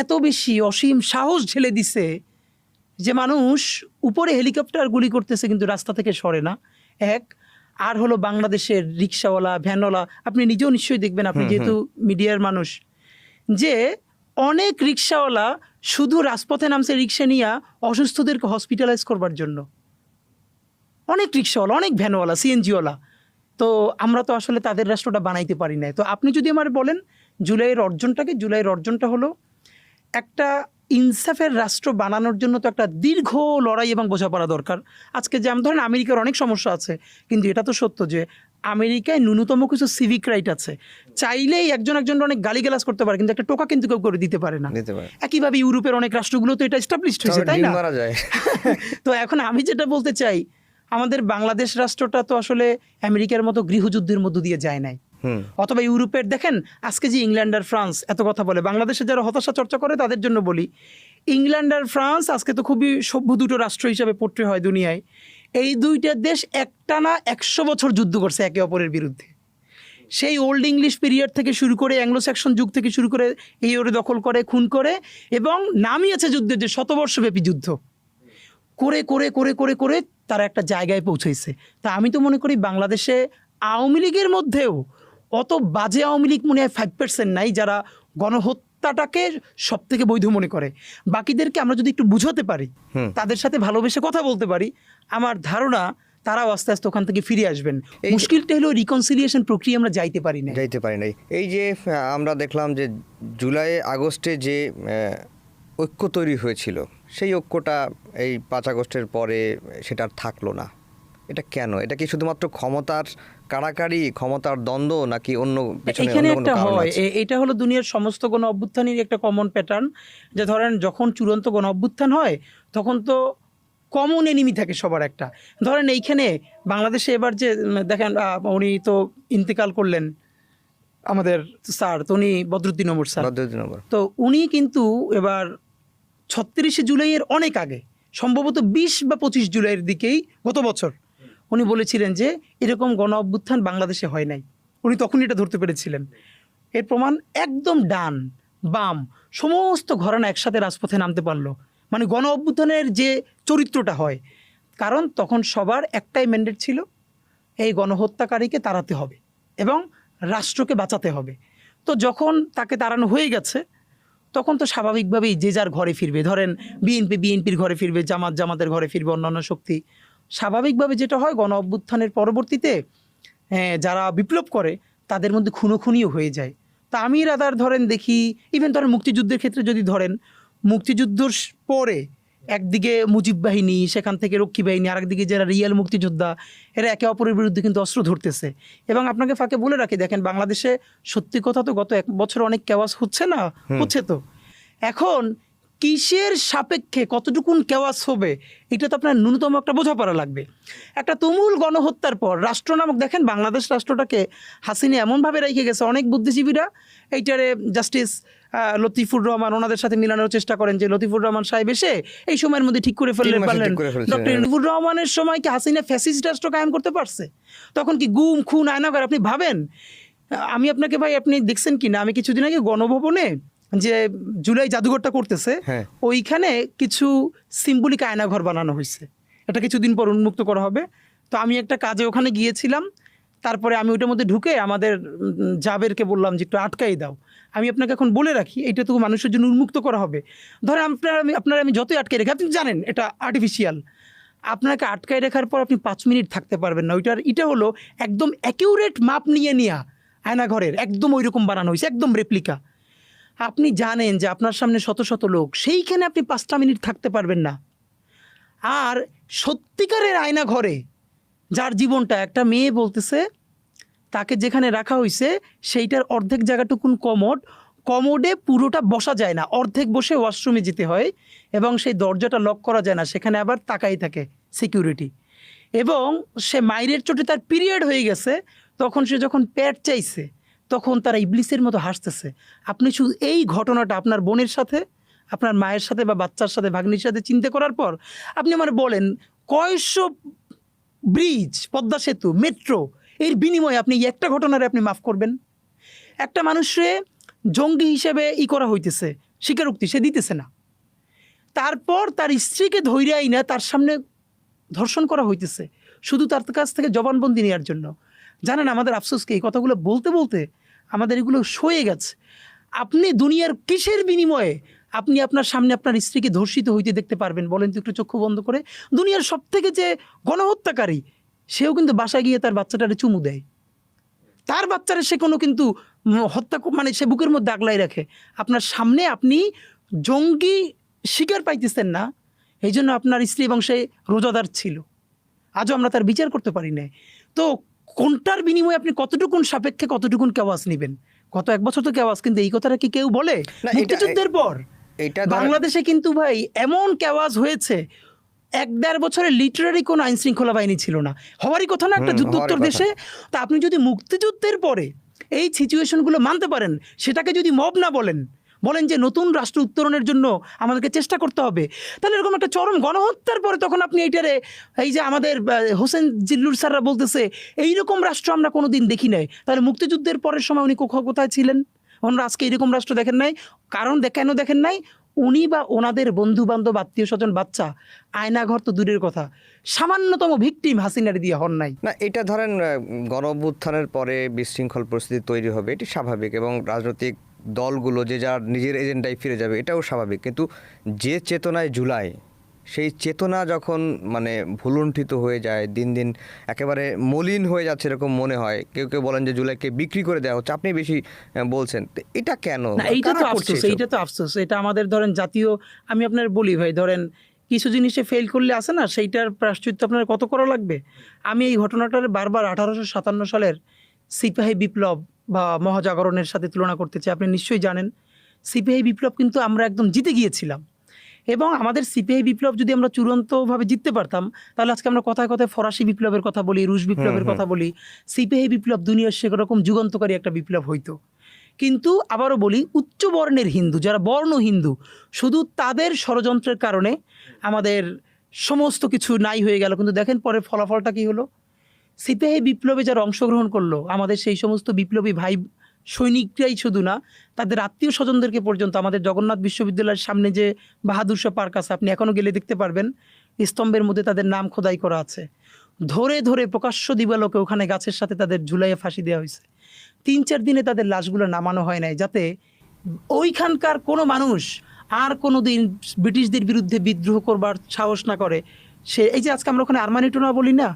এত বেশি অসীম সাহস ঢেলে দিছে যে মানুষ উপরে হেলিকপ্টার গুলি করতেছে কিন্তু রাস্তা থেকে সরে না। এক আর হলো বাংলাদেশের রিক্সাওয়ালা, ভ্যানওয়ালা, আপনি নিজেও নিশ্চয়ই দেখবেন, আপনি যেহেতু মিডিয়ার মানুষ, যে অনেক রিক্সাওয়ালা শুধু রাজপথে নামছে রিক্সা নিয়ে অসুস্থদেরকে হসপিটালাইজ করবার জন্য। অনেক রিক্সাওয়ালা, অনেক ভ্যানওয়ালা, সিএনজিওয়ালা। তো আমরা তো আসলে তাদের রাষ্ট্রটা বানাইতে পারি না। তো আপনি যদি আমার বলেন জুলাইয়ের অর্জনটাকে, জুলাইয়ের অর্জনটা হলো একটা ইনসাফের রাষ্ট্র বানানোর জন্য তো একটা দীর্ঘ লড়াই এবং বোঝাপড়া দরকার। আজকে যেমন ধরেন আমেরিকার অনেক সমস্যা আছে, কিন্তু এটা তো সত্য যে আমেরিকায় ন্যূনতম কিছু সিভিক রাইট আছে। চাইলেই একজন অনেক গালিগালাজ করতে পারে, কিন্তু একটা টোকা কিন্তু কেউ করে দিতে পারে না। একইভাবে ইউরোপের অনেক রাষ্ট্রগুলো তো এটা এস্টাবলিশড হয়েছে, তাই না? তো এখন আমি যেটা বলতে চাই, আমাদের বাংলাদেশ রাষ্ট্রটা তো আসলে আমেরিকার মতো গৃহযুদ্ধের মধ্য দিয়ে যায় নাই, অথবা ইউরোপের দেখেন আজকে যে ইংল্যান্ড আর ফ্রান্স এত কথা বলে, বাংলাদেশে যারা হতাশা চর্চা করে তাদের জন্য বলি, ইংল্যান্ড আর ফ্রান্স আজকে তো খুবই সভ্য দুটো রাষ্ট্র হিসাবে পোট্রে হয় দুনিয়ায়। এই দুইটা দেশ একটানা 100 বছর যুদ্ধ করছে একে অপরের বিরুদ্ধে। সেই ওল্ড ইংলিশ পিরিয়ড থেকে শুরু করে অ্যাংলো স্যাক্সন যুগ থেকে শুরু করে এই ওরে দখল করে, খুন করে, এবং নামিয়েছে যুদ্ধের যে শতবর্ষব্যাপী যুদ্ধ করে করে করে করে করে তারা একটা জায়গায় পৌঁছেছে। তা আমি তো মনে করি বাংলাদেশে আওয়ামী লীগের মধ্যেও অত বাজে আওয়ামী লীগ মনে হয় 5% নাই যারা গণহত্যাটাকে সব থেকে বৈধ মনে করে। বাকিদেরকে আমরা যদি একটু বুঝাতে পারি, তাদের সাথে ভালোবেসে কথা বলতে পারি, আমার ধারণা তারাও আস্তে আস্তে ওখান থেকে ফিরে আসবেন। মুশকিলটা হলো রিকনসিলিয়েশন প্রক্রিয়া আমরা যাইতে পারি নাই। এই যে আমরা দেখলাম যে জুলাই আগস্টে যে ঐক্য তৈরি হয়েছিল, সেই ঐক্যটা এই 5 আগস্টের পরে সেটা আর থাকলো না। এটা কেন? এটা কি শুধুমাত্র ক্ষমতার কাড়াকাড়ি, ক্ষমতার দ্বন্দ্ব, নাকি অন্য পেছনে এখানে অন্য কোনো একটা কারণ হয়? আছে? এটা হলো দুনিয়ার সমস্ত গণ অভ্যুত্থানের একটা কমন প্যাটার্ন, যে ধরেন যখন চূড়ান্ত গণ অভ্যুত্থান হয় তখন তো কমন এনিমি থাকে সবার একটা। ধরেন এইখানে বাংলাদেশে এবার যে দেখেন উনি তো ইন্তেকাল করলেন আমাদের স্যার, তো উনি বদরুদ্দিন ওমর স্যার, তো উনি কিন্তু এবার 36শে জুলাইয়ের অনেক আগে, সম্ভবত 20 বা 25 জুলাইয়ের দিকেই গত বছর উনি বলেছিলেন যে এরকম গণ অভ্যুত্থান বাংলাদেশে হয় নাই। উনি তখন এটা ধরতে পেরেছিলেন। এর প্রমাণ একদম ডান বাম সমস্ত ঘরানা একসাথে রাজপথে নামতে পারলো, মানে গণ অভ্যুত্থানের যে চরিত্রটা হয়। কারণ তখন সবার একটাই ম্যান্ডেট ছিল, এই গণহত্যাকারীকে তাড়াতে হবে এবং রাষ্ট্রকে বাঁচাতে হবে। তো যখন তাকে তাড়ানো হয়ে গেছে, তখন তো স্বাভাবিকভাবেই যে যার ঘরে ফিরবে। ধরেন বিএনপির ঘরে ফিরবে, জামাতের ঘরে ফিরবে, অন্যান্য শক্তি। স্বাভাবিকভাবে যেটা হয়, গণ অভ্যুত্থানের পরবর্তীতে যারা বিপ্লব করে তাদের মধ্যে খুনোখুনিও হয়ে যায়। তা আমি রাদার ধরেন দেখি, ইভেন ধরেন মুক্তিযুদ্ধের ক্ষেত্রে যদি ধরেন, মুক্তিযুদ্ধর পরে একদিকে মুজিব বাহিনী, সেখান থেকে রক্ষী বাহিনী, আরেকদিকে যারা রিয়েল মুক্তিযোদ্ধা, এরা একে অপরের বিরুদ্ধে কিন্তু অস্ত্র ধরতেছে। এবং আপনাকে ফাঁকে বলে রাখি, দেখেন বাংলাদেশে সত্যি কথা তো গত 1 বছর অনেক কেওয়াস হচ্ছে না, হচ্ছে তো। এখন কিসের সাপেক্ষে কতটুকুন কেওয়াস হবে, এটা তো আপনার ন্যূনতম একটা বোঝাপড়া লাগবে। একটা তুমুল গণহত্যার পর রাষ্ট্র নামক, দেখেন বাংলাদেশ রাষ্ট্রটাকে হাসিনা এমনভাবে রেখে গেছে, অনেক বুদ্ধিজীবীরা এইটারে জাস্টিস লতিফুর রহমান ওনাদের সাথে মিলানোর চেষ্টা করেন যে লতিফুর রহমান সাহেব এসে এই সময়ের মধ্যে ঠিক করে ফেললেন। ডক্টর লতিফুর রহমানের সময় কি হাসিনা ফ্যাসিস্ট রাষ্ট্র কায়েম করতে পারছে? তখন কি গুম খুন আয়নাঘর? আপনি ভাবেন, আমি আপনাকে ভাই, আপনি দেখছেন কি না, আমি কিছুদিন আগে গণভবনে যে জুলাই জাদুঘরটা করতেছে, ওইখানে কিছু সিম্বলিক আয়নাঘর বানানো হয়েছে, এটা কিছুদিন পর উন্মুক্ত করা হবে। তো আমি একটা কাজে ওখানে গিয়েছিলাম, তারপরে আমি ওইটার মধ্যে ঢুকে আমাদের জাবেরকে বললাম যে একটু আটকাই দাও। আমি আপনাকে এখন বলে রাখি, এটা তো মানুষের জন্য উন্মুক্ত করা হবে। ধরেন আপনারা আমি যতই আটকাই রাখি, আপনি জানেন এটা আর্টিফিশিয়াল, আপনাকে আটকাই রাখার পর আপনি 5 মিনিট থাকতে পারবেন না। এটা হলো একদম অ্যাকিউরেট মাপ নিয়ে নেওয়া আয়নাঘরের, একদম ওই রকম বানানো হয়েছে, একদম রেপ্লিকা। আপনি জানেন যে আপনার সামনে শত শত লোক, সেইখানে আপনি 5টা মিনিট থাকতে পারবেন না। আর সত্যিকারের আয়না ঘরে যার জীবনটা, একটা মেয়ে বলতেছে তাকে যেখানে রাখা হয়েছে সেইটার অর্ধেক জায়গাটুকুন কমোডে পুরোটা বসা যায় না, অর্ধেক বসে ওয়াশরুমে যেতে হয়, এবং সেই দরজাটা লক করা যায় না, সেখানে আবার তাকাই থাকে সিকিউরিটি। এবং সে মাইরের চোটে তার পিরিয়ড হয়ে গেছে, তখন সে যখন প্যাড চাইছে তখন তারা ইবলিসের মতো হাসতেছে। আপনি শুধু এই ঘটনাটা আপনার বোনের সাথে, আপনার মায়ের সাথে বা বাচ্চার সাথে, ভাগ্নির সাথে চিন্তা করার পর আপনি আমার বলেন কয়শো ব্রিজ, পদ্মা সেতু, মেট্রো, এর বিনিময়ে আপনি একটা ঘটনারে আপনি মাফ করবেন? একটা মানুষে জঙ্গি হিসেবে করা হইতেছে, স্বীকারোক্তি সে দিতেছে না, তারপর তার স্ত্রীকে ধৈর্যই না তার সামনে ধর্ষণ করা হইতেছে শুধু তার কাছ থেকে জবানবন্দি নেওয়ার জন্য। জানেন আমাদের আফসোসকে এই কথাগুলো বলতে বলতে আমাদের এগুলো সয়ে গেছে। আপনি দুনিয়ার কিসের বিনিময়ে আপনি আপনার সামনে আপনার স্ত্রীকে ধর্ষিত হইতে দেখতে পারবেন বলেন তো একটু চক্ষু বন্ধ করে? দুনিয়ার সব থেকে যে গণহত্যাকারী, সেও কিন্তু বাসায় গিয়ে তার বাচ্চাটারে চুমু দেয়, তার বাচ্চারা সে কোনো কিন্তু হত্যা, মানে সে বুকের মধ্যে আগলাই রাখে। আপনার সামনে আপনি জঙ্গি শিকার পাইতেছেন না, এই জন্য আপনার স্ত্রী এবং সে রোজাদার ছিল, আজও আমরা তার বিচার করতে পারি না। তো কোনটার বিনিময়ে আপনি কতটুকুন সাপেক্ষে কতটুকুন কেওয়াজ নেবেন? গত 1 বছর তো কেওয়াজ, কিন্তু এই কথাটা কি কেউ বলে? না, মুক্তিযুদ্ধের পর এটা বাংলাদেশে কিন্তু ভাই এমন কেওয়াজ হয়েছে, 1-1.5 বছরে লিটারারি কোনো আইন শৃঙ্খলা বাহিনী ছিল না। হওয়ারই কথা না একটা যুদ্ধোত্তর হওয়ারই কথা। দেশে। তা আপনি যদি মুক্তিযুদ্ধের পরে এই সিচুয়েশনগুলো মানতে পারেন, সেটাকে যদি মব না বলেন, বলেন যে নতুন রাষ্ট্র উত্তরণের জন্য আমাদেরকে চেষ্টা করতে হবে, তাহলে এরকম একটা চরম গণহত্যার পরে তখন আপনি এইটারে, এই যে আমাদের হোসেন জিল্লুর স্যাররা বলতেছে এইরকম রাষ্ট্র আমরা কোনোদিন দেখি নাই, তাহলে মুক্তিযুদ্ধের পরের সময় উনি কোথায় ছিলেন? ওনারা আজকে এরকম রাষ্ট্র দেখেন নাই। কারণ কেন দেখেন নাই? উনি বা ওনাদের বন্ধু বান্ধব, আত্মীয় স্বজন, বাচ্চা, আয়নাঘর তো দূরের কথা, সামান্যতম ভিকটিম হাসিনার দিয়ে হন নাই। না, এটা ধরেন গণ অভ্যুত্থানের পরে বিশৃঙ্খল পরিস্থিতি তৈরি হবে, এটি স্বাভাবিক, এবং রাজনৈতিক দলগুলো যে যার নিজের এজেন্ডায় ফিরে যাবে, এটাও স্বাভাবিক। কিন্তু যে চেতনায় জুলাই, সেই চেতনা যখন মানে ভুলুণ্ঠিত হয়ে যায়, দিন দিন একেবারে মলিন হয়ে যাচ্ছে এরকম মনে হয়। কেউ কেউ বলেন যে জুলাইকে বিক্রি করে দেওয়া হচ্ছে, আপনি বেশি বলছেন, তো এটা কেন? না, এইটা তো কারা করছে আফসোস, এসব? এইটা তো আফসোস। এটা আমাদের ধরেন জাতীয়, আমি আপনার বলি ভাই, ধরেন কিছু জিনিসে ফেল করলে আসে না, সেইটার প্রায়শ্চিত্ত আপনার কত করা লাগবে। আমি এই ঘটনাটার বারবার 1857 সালের সিপাহী বিপ্লব বা মহাজাগরণের সাথে তুলনা করতে চাই। আপনি নিশ্চয়ই জানেন সিপাহী বিপ্লব কিন্তু আমরা একদম জিতে গিয়েছিলাম, এবং আমাদের সিপাহী বিপ্লব যদি আমরা চূড়ান্তভাবে জিততে পারতাম, তাহলে আজকে আমরা কথায় কথায় ফরাসি বিপ্লবের কথা বলি, রুশ বিপ্লবের কথা বলি। সিপাহী বিপ্লব দুনিয়ার সেরকম যুগান্তকারী একটা বিপ্লব হইতো। কিন্তু আবারও বলি, উচ্চ বর্ণের হিন্দু, যারা বর্ণ হিন্দু, শুধু তাদের ষড়যন্ত্রের কারণে আমাদের সমস্ত কিছু নাই হয়ে গেল। কিন্তু দেখেন পরে ফলাফলটা কি হলো? সিপাহী বিপ্লবে যারা অংশগ্রহণ করলো, আমাদের সেই সমস্ত বিপ্লবী ভাই সৈনিকরাই শুধু না, তাদের আত্মীয় স্বজনদেরকে পর্যন্ত, আমাদের জগন্নাথ বিশ্ববিদ্যালয়ের সামনে যে বাহাদুর শাহ পার্ক আছে, আপনি এখনও গেলে দেখতে পারবেন, স্তম্ভের মধ্যে তাদের নাম খোদাই করা আছে। ধরে ধরে প্রকাশ্য দিবালোকে ওখানে গাছের সাথে তাদের ঝুলাইয়ে ফাঁসি দেওয়া হয়েছে। 3-4 দিনে তাদের লাশগুলো নামানো হয় নাই, যাতে ওইখানকার কোনো মানুষ আর কোনো দিন ব্রিটিশদের বিরুদ্ধে বিদ্রোহ করবার সাহস না করে। সে এই যে আজকে আমরা ওখানে আর্মানি টোনা বলি না,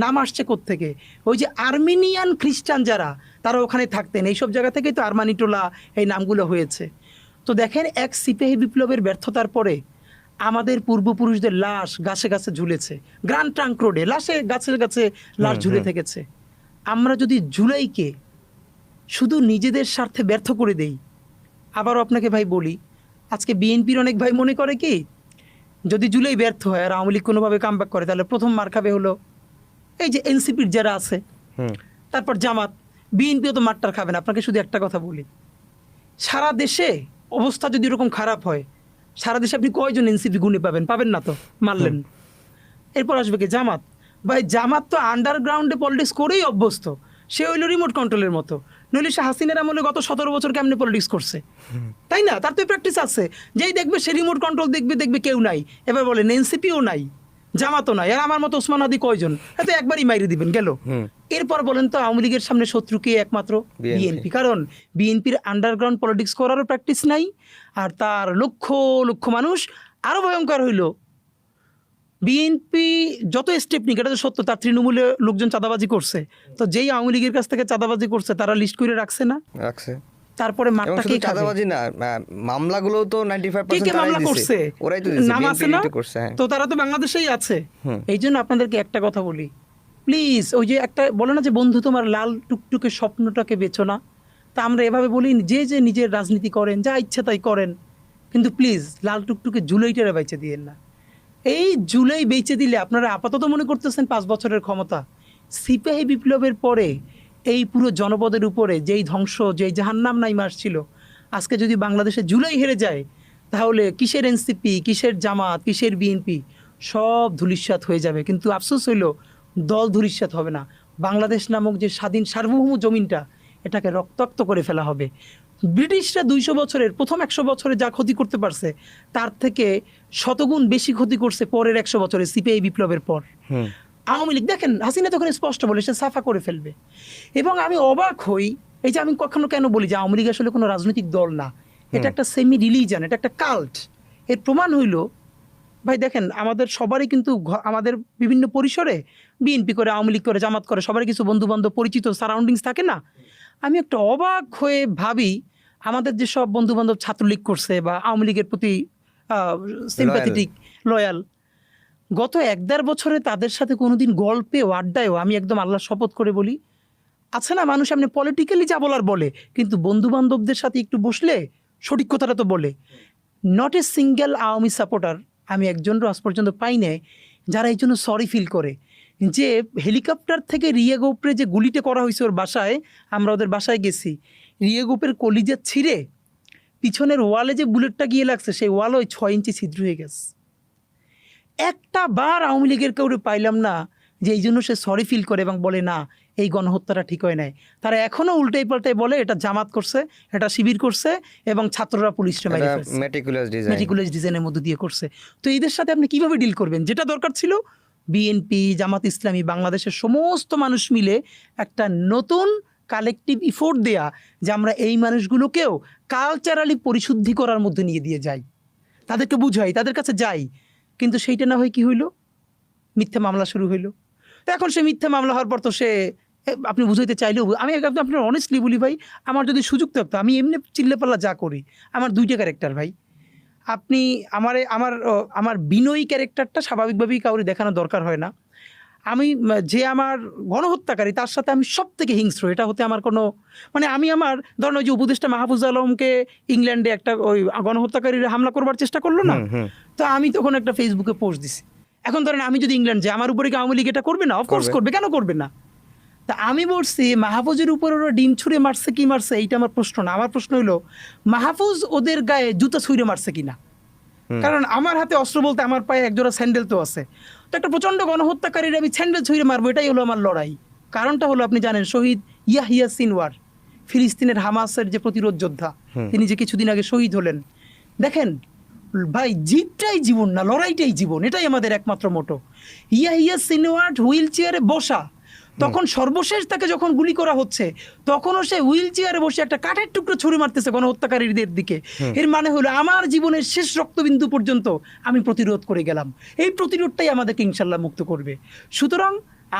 নাম আসছে কোত্থেকে? ওই যে আর্মেনিয়ান খ্রিস্টান যারা, তারা ওখানে থাকতেন, এইসব জায়গা থেকেই তো আর্মানি টোলা এই নামগুলো হয়েছে। তো দেখেন, এক সিপাহী বিপ্লবের ব্যর্থতার পরে আমাদের পূর্বপুরুষদের লাশ গাছে গাছে ঝুলেছে, গ্র্যান্ড ট্রাঙ্ক রোডে লাশে গাছে গাছে লাশ ঝুলে থেকেছে। আমরা যদি জুলাইকে শুধু নিজেদের স্বার্থে ব্যর্থ করে দেই, আবারও আপনাকে ভাই বলি, আজকে বিএনপির অনেক ভাই মনে করে কি, যদি জুলাই ব্যর্থ হয় আর আওয়ামী লীগ কোনোভাবে কামব্যাক করে, তাহলে প্রথম মার খাবে হলো এই যে এনসিপির যারা আছে, তারপর জামাত। বিএনপিও তো মারটার খাবে না। আপনাকে শুধু একটা কথা বলি, সারা দেশে অবস্থা যদি এরকম খারাপ হয়, সারা দেশে আপনি কয়জন এনসিপি গুণে পাবেন? পাবেন না তো, মারলেন। এরপর আসবে কি? জামাত। ভাই জামাত তো আন্ডারগ্রাউন্ডে পলিটিক্স করেই অভ্যস্ত, সে হইল রিমোট কন্ট্রোলের মতো। নইলে সে হাসিনার আমলে গত 17 বছর কেমনে পলিটিক্স করছে, তাই না? তার তো প্র্যাকটিস আছে। যেই দেখবে সে রিমোট কন্ট্রোল দেখবে কেউ নাই, এবার বলেন এনসিপিও নাই, জামাতও নাই, আর আমার মতো ওসমান আদি কয়জন, এত একবারই মাইরে দিবেন গেল। এরপর বলেন তো আওয়ামী লীগের সামনে শত্রু কে? একমাত্র বিএনপি। কারণ বিএনপির আন্ডারগ্রাউন্ড পলিটিক্স করারও প্র্যাকটিস নাই, আর তার লক্ষ লক্ষ মানুষ। আরো ভয়ঙ্কর হইল, বিএনপি যত স্টেপ নিক, এটা তো সত্য, তার তৃণমূলে লোকজন চাঁদাবাজি করছে, তো যেই আওয়ামী লীগের কাছ থেকে চাঁদাবাজি করছে তারা লিস্ট করে রাখছে না? রাখছে। তারপরে মাঠটা কে খাবে? চাঁদাবাজি না, মামলাগুলো তো 95% কে মামলা করছে? ওরাই তো দিছে, নাম আছে না? বিএনপি করছে। তো তারা তো বাংলাদেশেই আছে। এই জন্য আপনাদেরকে একটা কথা বলি, প্লিজ, ওই যে একটা বলে না যে বন্ধু তোমার লাল টুকটুকে স্বপ্নটাকে বেচো না, তা আমরা এভাবে বলি, যে যে নিজের রাজনীতি করেন, যা ইচ্ছা তাই করেন, কিন্তু প্লিজ লাল টুকটুকে জুলাইটারে বেচে দিয়েন না। এই জুলাই বেচে দিলে আপনারা আপাতত মনে করতেছেন 5 বছরের ক্ষমতা। সিপাহী বিপ্লবের পরে এই পুরো জনপদের উপরে যেই ধ্বংস, যেই জাহান্নাম নাইমা আসছিল, আজকে যদি বাংলাদেশে জুলাই হেরে যায়, তাহলে কিসের এনসিপি, কিসের জামাত, কিসের বিএনপি, সব ধূলিসাৎ হয়ে যাবে। কিন্তু আফসোস হইল, দল ধূলিসাৎ হবে না, বাংলাদেশ নামক যে স্বাধীন সার্বভৌম জমিনটা, এটাকে রক্তাক্ত করে ফেলা হবে। ব্রিটিশরা 200 বছরের, প্রথম 100 বছরে যা ক্ষতি করতে পারছে, তার থেকে শতগুণ বেশি ক্ষতি করছে পরের 100 বছরে সিপিআই বিপ্লবের পর। আওয়ামী লীগ দেখেন, হাসিনা তখন স্পষ্ট বলে সে সাফা করে ফেলবে। এবং আমি অবাক হই, এই যে আমি কখনো কেন বলি যে আওয়ামী লীগ আসলে কোনো রাজনৈতিক দল না, এটা একটা সেমি রিলিজিয়ন, এটা একটা কাল্ট। এর প্রমাণ হইল, ভাই দেখেন, আমাদের সবারই কিন্তু আমাদের বিভিন্ন পরিসরে বিএনপি করে, আওয়ামী লীগ করে, জামাত করে, সবারই কিছু বন্ধু বান্ধব, পরিচিত সারাউন্ডিংস থাকে না। আমি একটা অবাক হয়ে ভাবি, আমাদের যেসব বন্ধু বান্ধব ছাত্রলীগ করছে বা আওয়ামী লীগের প্রতি সিম্প্যাথেটিক লয়াল, গত 1-1.5 বছরে তাদের সাথে কোনোদিন গল্পেও আড্ডায়ও আমি একদম আল্লাহর শপথ করে বলি, আছে না মানুষ এমনি পলিটিক্যালি যা বলার বলে, কিন্তু বন্ধু বান্ধবদের সাথে একটু বসলে সঠিক কথাটা তো বলে। Not a single Awami supporter আমি একজনও আজ পর্যন্ত পাই নাই যারা এই জন্য সরি ফিল করে। যে হেলিকপ্টার থেকে রিয়া গোপরে যে গুলিটা করা হয়েছে ওর বাসায়, আমরা ওদের বাসায় গেছি, রিয়া গোপের কলিজা ছিঁড়ে পিছনের ওয়ালে যে বুলেটটা গিয়ে লাগছে সেই ওয়ালও 6 ইঞ্চি ছিদ্র হয়ে গেছে। একটা বার আওয়ামী লীগের কাউরে পাইলাম না যে এই জন্য সে সরি ফিল করে এবং বলে না এই গণহত্যাটা ঠিক হয় নাই। তারা এখনও উল্টাই পাল্টাই বলে এটা জামাত করছে, এটা শিবির করছে এবং ছাত্ররা পুলিশটা মেরে ফেলছে, মেটিকুলাস ডিজাইনের মধ্যে দিয়ে করছে। তো এদের সাথে আপনি কিভাবে ডিল করবেন? যেটা দরকার ছিল বিএনপি, জামাত ইসলামী, বাংলাদেশের সমস্ত মানুষ মিলে একটা নতুন কালেকটিভ ইফোর্ট দেয়া যে আমরা এই মানুষগুলোকেও কালচারালি পরিশুদ্ধি করার মধ্যে নিয়ে দিয়ে যাই, তাদেরকে বুঝাই, তাদের কাছে যাই। কিন্তু সেইটা না হয় কি হইল, মিথ্যা মামলা শুরু হইল। তো এখন সে মিথ্যা মামলা হওয়ার পর তো সে, আপনি বুঝাইতে চাইলেও, আমি একদম আপনার অনেস্টলি বলি ভাই, আমার যদি সুযোগ থাকতো আমি এমনি চিল্লাপাল্লা যা করি, আমার 2টা ক্যারেক্টার ভাই। আপনি আমার বিনয়ী ক্যারেক্টারটা স্বাভাবিকভাবেই কাউরে দেখানো দরকার হয় না। আমি যে আমার গণহত্যাকারী তার সাথে আমি সব থেকে হিংস্র, এটা হতে আমার কোনো মানে, আমি আমার ধরেন ওই যে উপদেষ্টা মাহফুজ আলমকে ইংল্যান্ডে একটা ওই গণহত্যাকারীরা হামলা করবার চেষ্টা করলো না, তো আমি তখন একটা ফেসবুকে পোস্ট দিছি। এখন ধরেন আমি যদি ইংল্যান্ড যাই, আমার উপরে কি আওয়ামী লীগ এটা করবে না? অফকোর্স করবে, কেন করবে না? তা আমি বলছি মাহফুজের উপর ওরা ডিম ছুঁড়ে মারছে কি মারছে এইটা আমার প্রশ্ন না, আমার প্রশ্ন হলো মাহফুজ ওদের গায়ে জুতা ছুঁড়ে মারছে কিনা। কারণ আমার হাতে অস্ত্র বলতে আমার পায়ে একজোড়া স্যান্ডেল তো আছে, তো একটা প্রচণ্ড গণহত্যাকারীর আমি স্যান্ডেল ছুঁড়ে মারবো, এটাই হলো আমার লড়াই। কারণটা হলো আপনি জানেন শহীদ ইয়াহিয়া সিনওয়ার, ফিলিস্তিনের হামাসের যে প্রতিরোধ যোদ্ধা, তিনি যে কিছুদিন আগে শহীদ হলেন। দেখেন ভাই, জিতটাই জীবন না, লড়াইটাই জীবন, এটাই আমাদের একমাত্র মোটো। ইয়াহিয়া সিনওয়ার হুইল চেয়ারে বসা, তখন সর্বশেষ তাকে যখন গুলি করা হচ্ছে তখনও সে হুইল চেয়ারে বসে একটা কাঠের টুকরো ছুঁড়ে মারতেছে গণহত্যাকারীদের দিকে। এর মানে হলো আমার জীবনের শেষ রক্তবিন্দু পর্যন্ত আমি প্রতিরোধ করে গেলাম, এই প্রতিরোধটাই আমাদেরকে ইনশাল্লাহ মুক্ত করবে। সুতরাং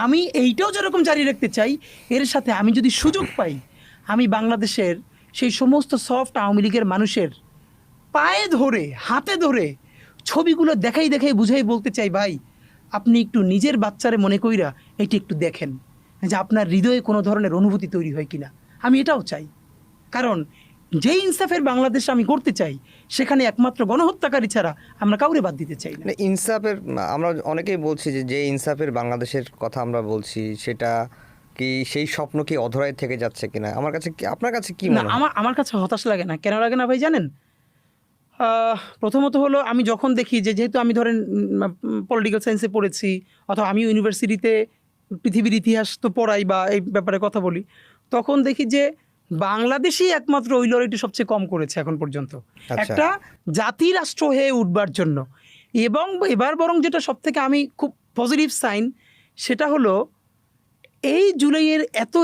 আমি এইটাও যেরকম জারি রাখতে চাই, এর সাথে আমি যদি সুযোগ পাই আমি বাংলাদেশের সেই সমস্ত সফট আওয়ামী লীগের মানুষের পায়ে ধরে হাতে ধরে ছবিগুলো দেখাই দেখাই বুঝাই বলতে চাই, ভাই আপনি একটু নিজের বাচ্চারে মনে কইরা এটি একটু দেখেন যে আপনার হৃদয়ে কোনো ধরনের অনুভূতি তৈরি হয় কিনা। আমি এটাও চাই, কারণ যে ইনসাফের বাংলাদেশ আমি করতে চাই সেখানে একমাত্র গণহত্যাকারী ছাড়া আমরা কাউরে বাদ দিতে চাই না। ইনসাফের, আমরা অনেকেই বলছি যে ইনসাফের বাংলাদেশের কথা আমরা বলছি, সেটা কি সেই স্বপ্ন কি অধরাই থেকে যাচ্ছে কিনা? আমার কাছে আপনার কাছে কি মনে হয়? আমার কাছে হতাশ লাগে না। কেন লাগে না ভাই জানেন? প্রথমত হলো আমি যখন দেখি যে, যেহেতু আমি ধরেন পলিটিক্যাল সায়েন্সে পড়েছি অথবা আমি ইউনিভার্সিটিতে পৃথিবীর ইতিহাস তো পড়াই বা এই ব্যাপারে কথা বলি, তখন দেখি যে বাংলাদেশই একমাত্র ওই লড়াইটি সবচেয়ে কম করেছে এখন পর্যন্ত একটা জাতি রাষ্ট্র হয়ে উঠবার জন্য। এবং এবার বরং যেটা সব থেকে আমি খুব পজিটিভ সাইন, সেটা হলো এই জুলাইয়ের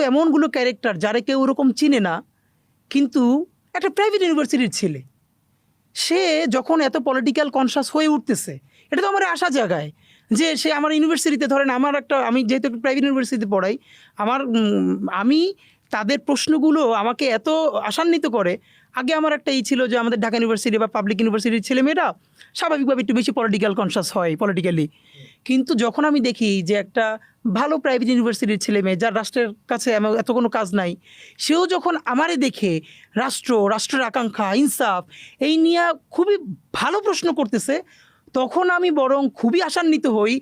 এমনগুলো ক্যারেক্টার যারা কেউ ওরকম চিনে না, কিন্তু একটা প্রাইভেট ইউনিভার্সিটির ছেলে, সে যখন এত পলিটিক্যাল কনসাস হয়ে উঠতেছে, এটা তো আমার আশা জায়গায় যে সে আমার ইউনিভার্সিটিতে, ধরেন আমি যেহেতু একটা প্রাইভেট ইউনিভার্সিটিতে পড়াই, আমি তাদের প্রশ্নগুলো আমাকে এত আশান্বিত করে। আগে আমার একটা ছিল যে আমাদের ঢাকা ইউনিভার্সিটি বা পাবলিক ইউনিভার্সিটির ছেলেমেয়েরা স্বাভাবিকভাবে একটু বেশি পলিটিক্যাল কনসাস হয় পলিটিক্যালি, কিন্তু যখন আমি দেখি যে একটা ভালো প্রাইভেট ইউনিভার্সিটির ছেলে মেয়ে যার রাষ্ট্রের কাছে এত কোনো কাজ নাই, সেও যখন আমারে দেখে রাষ্ট্রের আকাঙ্ক্ষা, ইনসাফ এই নিয়ে খুবই ভালো প্রশ্ন করতেছে, তখন আমি বরং খুবই আশান্বিত হই।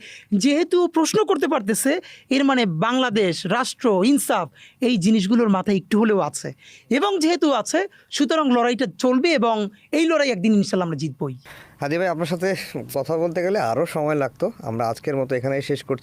যেহেতু প্রশ্ন করতে পারতেছে, এর মানে বাংলাদেশ, রাষ্ট্র, ইনসাফ এই জিনিসগুলোর মাথায় একটু হলেও আছে, এবং যেহেতু আছে সুতরাং লড়াইটা চলবে এবং এই লড়াই একদিন ইনশাল্লাহ আমরা জিতবই। হাদি ভাই, আপনার সাথে কথা বলতে গেলে আরও সময় লাগতো, আমরা আজকের মতো এখানেই শেষ করছি।